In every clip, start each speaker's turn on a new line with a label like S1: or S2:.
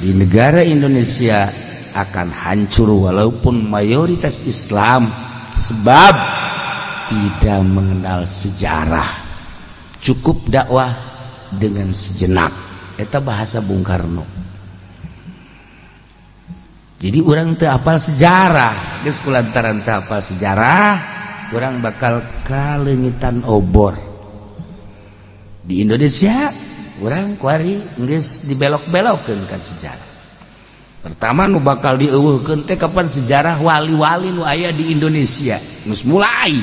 S1: di negara Indonesia akan hancur walaupun mayoritas Islam, sebab tidak mengenal sejarah. Cukup dakwah dengan sejenak. Eta bahasa Bung Karno. Jadi orang teu hafal sejarah, geus kulantaran teu hafal sejarah, orang bakal kalengitan obor. Di Indonesia orang kuari geus dibelok-belokkeun kan sejarah. Pertama nu bakal dieuweuhkeun teh kapan sejarah wali-wali nu aya di Indonesia geus mulai.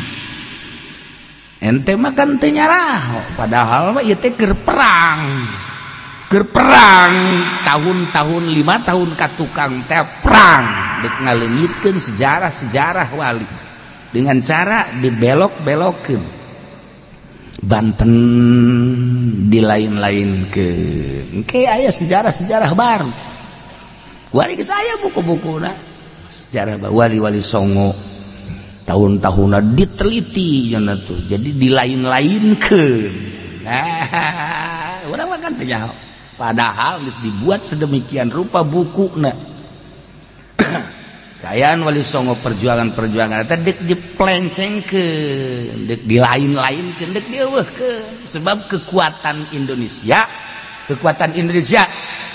S1: Ente mah kan teu nyarah, padahal mah ieu teh keur perang. Keur perang tahun-tahun 5 tahun ka tukang teh perang dek ngaleungitkeun sejarah-sejarah wali dengan cara dibelok-belokkeun. Banten dilain-lainkeun. Engke aya sejarah-sejarah baru. Wari ke saya buku-bukuna sejarah wali-wali Songo tahun-tahunna diteliti cenah tuh. Jadi dilain-lainkeun. Nah, urang mah kan teu nyaho. Padahal geus dibuat sedemikian rupa bukuna. Kayaan wali Songo perjuangan-perjuangan eta dek diplencengkeun, dek dilain-lainkeun, dek dieuweuhkeun. Sebab kekuatan Indonesia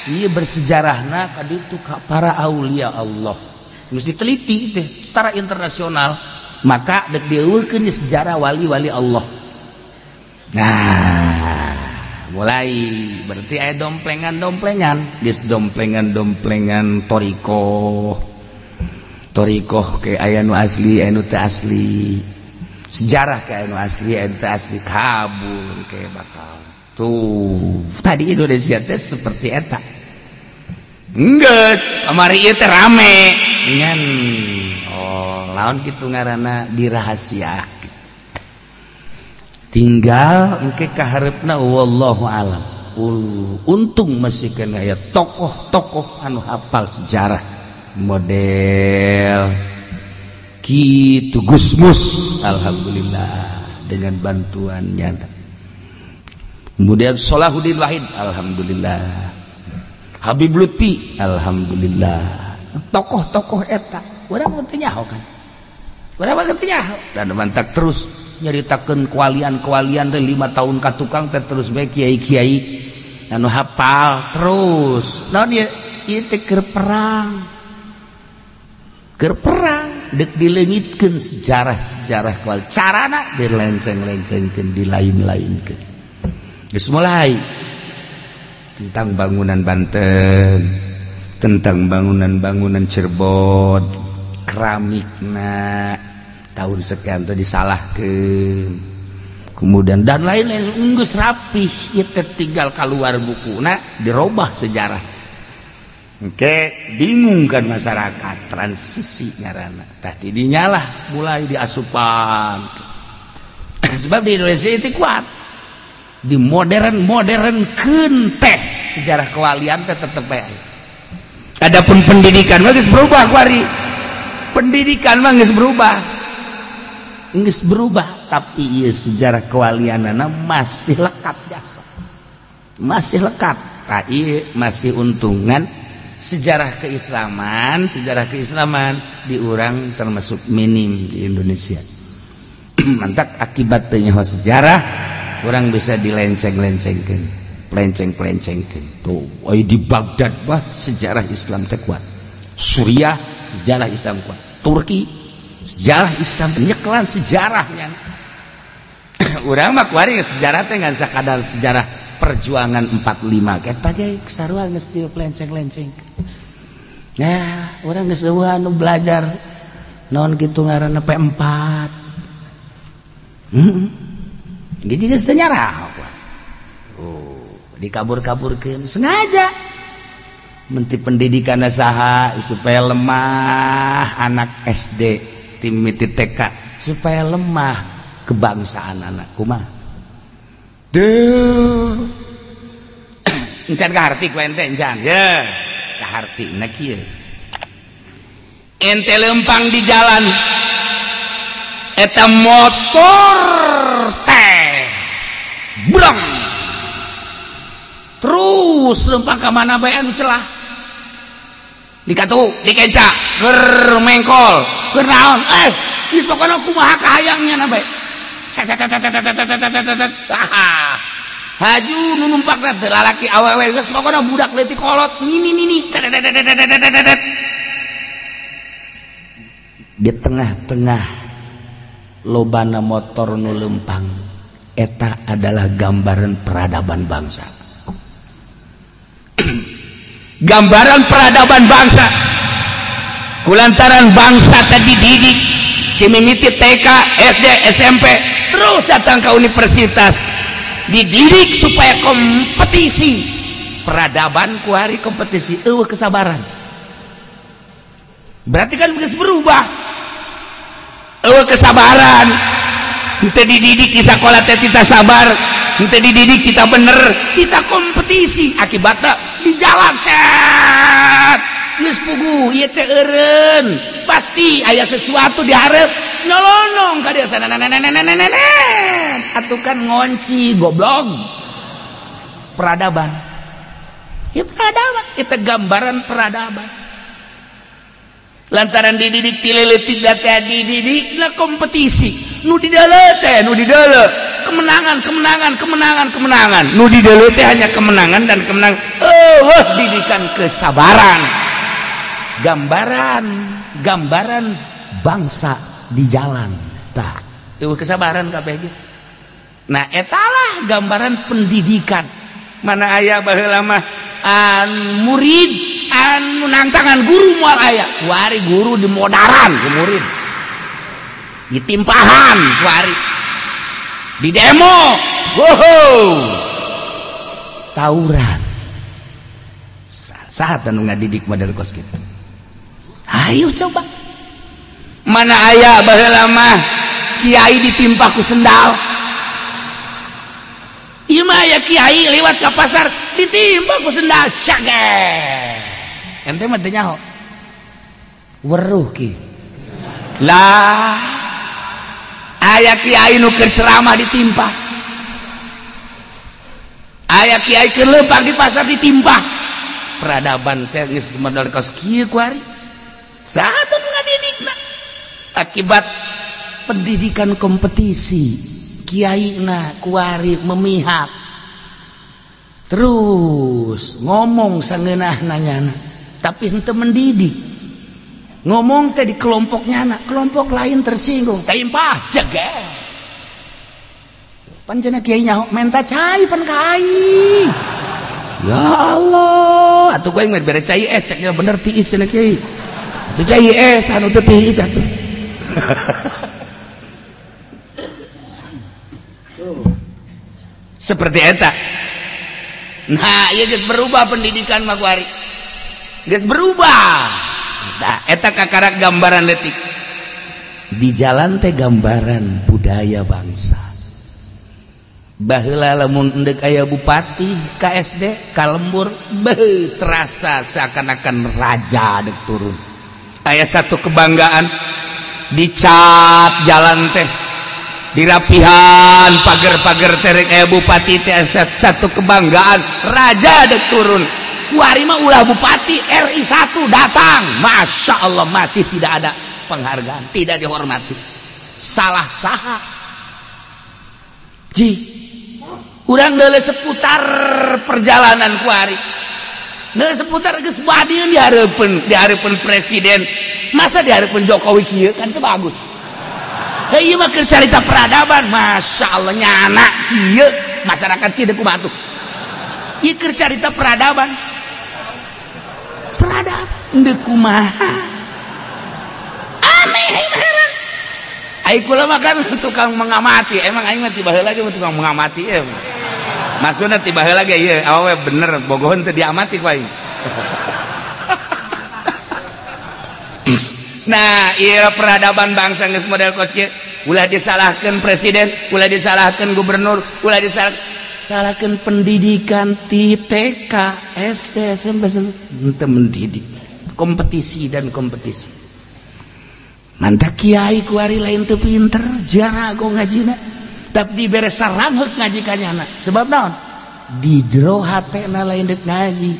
S1: ieu bersejarahna kaditu ka para aulia Allah. Geus diteliti teh secara internasional, maka dek dieuweuhkeun di sejarah wali-wali Allah. Nah, mulai berarti aya domplengan-domplengan, geus domplengan-domplengan torikoh ke aya nu asli aya nu teu asli, sejarah ke aya nu asli aya nu teu asli, kabul ke bakal tuh tadi Indonesia teh seperti eta. Enggeus kamari ieu teh rame ngan lawan kitu ngaranna dirahasiakeun. Tinggal engke kahareupna wallahu alam. Untung masih kena aya tokoh-tokoh anu hafal sejarah model kitu Gusmus, alhamdulillah dengan bantuannya. Kemudian Salahuddin Wahid, alhamdulillah. Habib Lutfi, alhamdulillah. Tokoh-tokoh eta urang teu nyaho kan. Urang mah teu nyaho dan mantak terus nyaritakeun kewalian-kewalian teh 5 tahun ka tukang teh terus bae kiai-kiai anu hafal terus. Naon ieu teh keur perang. Keur perang dek dileungitkeun sejarah-sejarah kewal. Carana dilenceng-lencengkeun, dilain-lainkeun. Geus mulai tentang bangunan Banten, tentang bangunan-bangunan Cirebon, keramikna tahun sekian itu disalahkeun, kemudian dan lain-lain geus rapih, itu tinggal keluar bukuna dirubah sejarah. Oke, bingung kan masyarakat, transisi ngaranna. Tadi dinyalah mulai diasupan. Sebab di Indonesia itu kuat. Di modern teh sejarah kewalian teh tetep bae. Adapun pendidikan mah geus berubah kuari. Pendidikan mah geus berubah, tapi ieu sejarah kewalianana masih lekat jasa. Masih lekat. Nah, ieu masih untungan sejarah keislaman di urang termasuk minim di Indonesia. Mantak akibat teu nyaho sejarah, urang bisa dilenceng-lencengkeun, pelenceng-pelencengkeun. Tuh, oi di Baghdad mah sejarah Islam teh kuat. Suriah sejarah Islam kuat. Turki sejarah Islam nyeklan sejarahnya. Urang mah kuari sejarah teh ngan sakadar sejarah perjuangan 45 kita ge sarua geus dipelenceng-lenceng. Nah, urang geus eueuh anu belajar naon kitu ngaranna P4. Jadi geus teu nyarah. Dikabur-kaburkeun sengaja. Menteri Pendidikan saha supaya lemah anak SD tim TK supaya lemah kebangsaan anak kumaha. Duh. Encan kaharti ku ente encan. Ya, kahartina kieu. Ente lempang di jalan eta motor teh. Brong. Terus lempang ka mana bae anu celah. dikatu dikeca ger mengkol ger naon geus pokona kumaha kahayangnya na bae haju nu numpakna teh lalaki awewe geus pokona budak leutik kolot nini di tengah-tengah lobana motor nu lempang eta adalah gambaran peradaban bangsa. Gambaran peradaban bangsa kulantaran bangsa tadi didik dimimiti TK, SD, SMP terus datang ke universitas dididik supaya kompetisi peradaban kuari kompetisi kesabaran berarti kan harus berubah kesabaran ente dididik di sekolah teh kita sabar ente dididik kita bener kita kompetisi akibatnya di jalan set geus puguh ieu teh eureun pasti aya sesuatu dihareup nolonong ka dieu atuh kan ngonci goblok peradaban ya peradaban kita gambaran peradaban lantaran dididik ti leutik da teh dididik na kompetisi nu di dalam teh nu di dalam kemenangan nu di dalam teh hanya kemenangan dan kemenangan didikan kesabaran gambaran bangsa di jalan tah eueuh kesabaran kabeh ge nah etalah gambaran pendidikan mana aya baheula mah murid anu nangtangan guru moal aya kuari guru dimodaran ku murid ditimpahan kuari di demo tawuran saat anu ngadidik model kos kitu ayo coba mana aya baheula mah kiai ditimpa ku sendal ieu mah aya kiai lewat ka pasar ditimpa ku sendal cage ente mah teu nyaho weruh ki lah aya kiai nu keur ceramah ditimpa aya kiai keur leumpang di pasar ditimpa peradaban teh geus modal kos kieu kuari saha nu ngadidikna akibat pendidikan kompetisi kiaina kuari memihak terus ngomong sangeunah nanyana tapi henteu mendidik ngomong teh di kelompoknya anak kelompok lain tersinggung timpah jegel pancena kiai nyaho menta cai pan kai ya Allah atuh gue mah bere cai es nya bener tiis cenah kiai atuh cai es anu teu tiis atuh seperti eta nah ieu geus berubah pendidikan mah kuari geus berubah nah eta kakarak gambaran leutik di jalan teh gambaran budaya bangsa baheula lamun endek aya bupati ka SD ka lembur terasa seakan-akan raja dek turun aya satu kebanggaan dicat jalan teh dirapihan pager-pager terek aya bupati teh satu kebanggaan raja dek turun kuari mah ulah bupati RI 1 datang Masya Allah masih tidak ada penghargaan tidak dihormati salah saha ji urang deuleu seputar perjalanan kuari deuleu seputar geus badieun dihareupeun presiden masa dihareupeun Jokowi kieu kan teu bagus ieu mah keur carita peradaban Masya Allah nyana kieu masyarakat kieu kumaha atuh ieu keur carita peradaban ndeu kumaha aneh heran ai kula mah kan tukang mengamati emang aing mah ti baheula ge tukang mengamati maksudna ti baheula ge ieu awewe bener bogohon teu diamati ku aing nah ieu peradaban bangsa geus model kos kieu ulah disalahkeun presiden ulah disalahkeun gubernur ulah disalahkeun pendidikan ti TK SD SMP teu mendidik kompetisi dan kompetisi mantap kiai kuari lain teu pinter jago ngajina tapi dibere sarangheuk ngaji ka nyana sebab naon di jero hatena lain deuk ngaji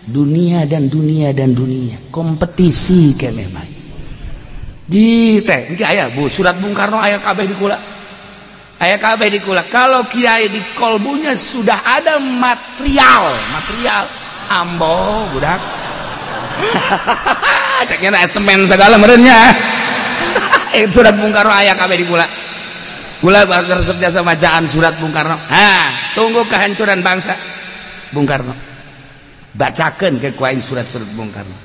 S1: dunia dan dunia kompetisi kene mah di teh iki aya Bu surat Bung Karno aya kabeh di kula kalau kiai di kolbunya sudah ada material ambo budak ceknya semen segala merenya surat Bung Karno aya kabeh di kula bakal resep jasa bacaan surat Bung Karno tunggu kehancuran bangsa Bung Karno bacakan ke kuain surat-surat Bung Karno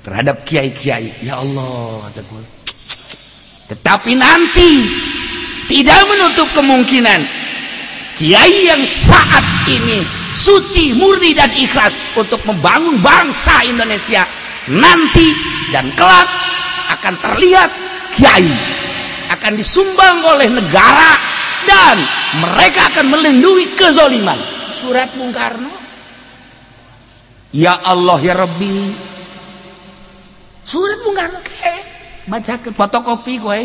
S1: terhadap kiai-kiai ya Allah tetapi nanti tidak menutup kemungkinan kiai yang saat ini suci, murni dan ikhlas untuk membangun bangsa Indonesia nanti dan kelak akan terlihat kiai akan disumbang oleh negara dan mereka akan melindungi kezaliman surat Bung Karno ya Allah ya Rabbi surat Bung Karno baca ke fotokopi kowe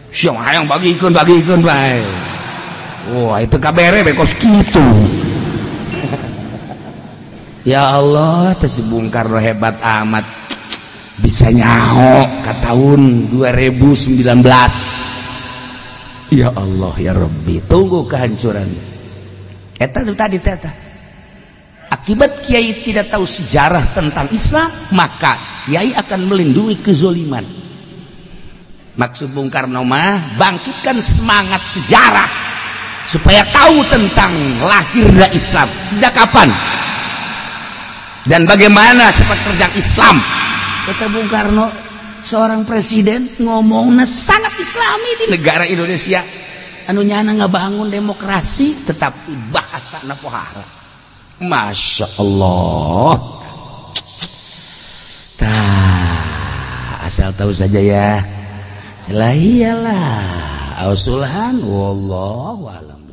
S1: siang hayang bagikeun bae wah itu kabere bekos kitu ya Allah teh Bung Karno hebat amat bisa nyaho ke tahun 2019 ya Allah ya Rabbi tunggu kehancuran eta tadi teta akibat kiai tidak tahu sejarah tentang Islam maka kiai akan melindungi kezaliman maksud Bung Karno mah bangkitkan semangat sejarah supaya tahu tentang lahirnya Islam sejak kapan dan bagaimana sepak terjang Islam kata Bung Karno seorang presiden ngomongnya sangat islami di negara Indonesia anu nyana ngabangun demokrasi tetapi bahasana pohara Masya Allah asal tahu saja ya lah iyalah ausulhan wallahu alam.